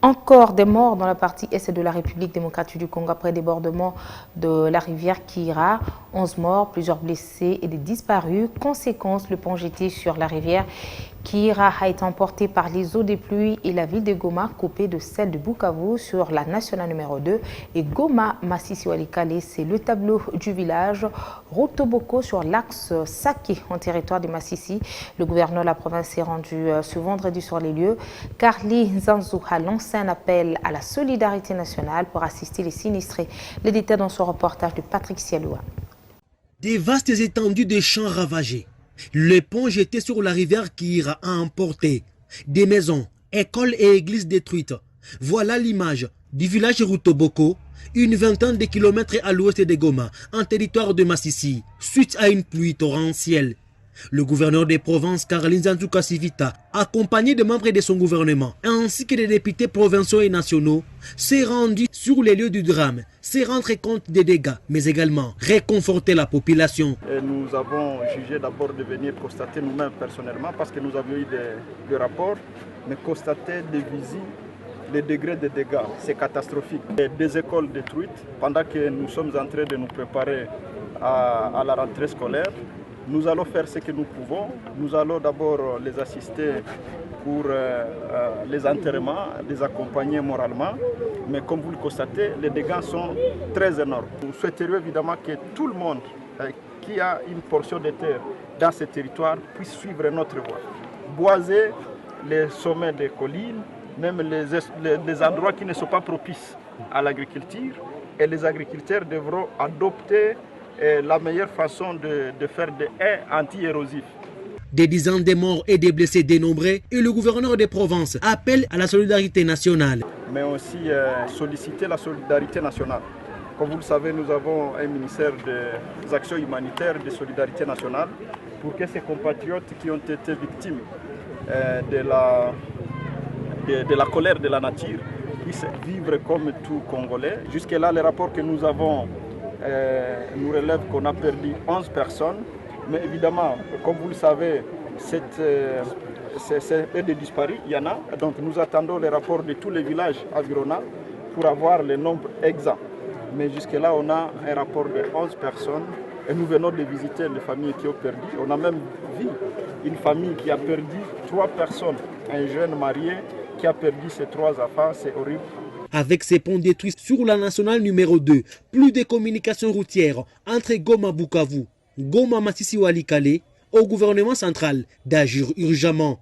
Encore des morts dans la partie est de la République démocratique du Congo après débordement de la rivière Kira. 11 morts, plusieurs blessés et des disparus. Conséquence, le pont jeté sur la rivière Kira a été emporté par les eaux des pluies et la ville de Goma coupée de celle de Bukavu sur la nationale numéro 2. Et Goma Masisi Walikale, c'est le tableau du village. Rotoboko sur l'axe Sake en territoire de Masisi. Le gouverneur de la province est rendu ce vendredi sur les lieux. Carly Nzanzu a lancé un appel à la solidarité nationale pour assister les sinistrés. Les détails dans son reportage de Patrick Sialoua. Des vastes étendues de champs ravagés. Le pont jeté sur la rivière Kira a emporté des maisons, écoles et églises détruites. Voilà l'image du village Rutoboko, une vingtaine de kilomètres à l'ouest de Goma, en territoire de Masisi, suite à une pluie torrentielle. Le gouverneur des provinces, Caroline Nzanzu Kasivita, accompagné de membres de son gouvernement, ainsi que des députés provinciaux et nationaux, s'est rendu sur les lieux du drame, s'est rendu compte des dégâts, mais également réconforter la population. Et nous avons jugé d'abord de venir constater nous-mêmes personnellement, parce que nous avions eu des rapports, mais constater des visites, les degrés de dégâts, c'est catastrophique. Des écoles détruites, pendant que nous sommes en train de nous préparer à la rentrée scolaire. Nous allons faire ce que nous pouvons. Nous allons d'abord les assister pour les enterrements, les accompagner moralement. Mais comme vous le constatez, les dégâts sont très énormes. Nous souhaiterions évidemment que tout le monde qui a une portion de terre dans ce territoire puisse suivre notre voie. Boiser les sommets des collines, même les endroits qui ne sont pas propices à l'agriculture. Et les agriculteurs devront adopter la meilleure façon de faire des haies anti-érosifs. Des dizaines de morts et des blessés dénombrés et le gouverneur des provinces appelle à la solidarité nationale. Mais aussi solliciter la solidarité nationale. Comme vous le savez, nous avons un ministère des actions humanitaires de solidarité nationale pour que ces compatriotes qui ont été victimes de la colère de la nature puissent vivre comme tout Congolais. Jusque-là, les rapports que nous avons nous relève qu'on a perdu 11 personnes, mais évidemment, comme vous le savez, c'est des disparus, il y en a. Donc nous attendons les rapports de tous les villages environnants pour avoir le nombre exact. Mais jusque-là, on a un rapport de 11 personnes et nous venons de visiter les familles qui ont perdu. On a même vu une famille qui a perdu 3 personnes, un jeune marié qui a perdu ses 3 enfants, c'est horrible. Avec ces ponts détruits sur la nationale numéro 2, plus de communications routières entre Goma Bukavu, Goma Masisi Walikale, au gouvernement central d'agir urgemment.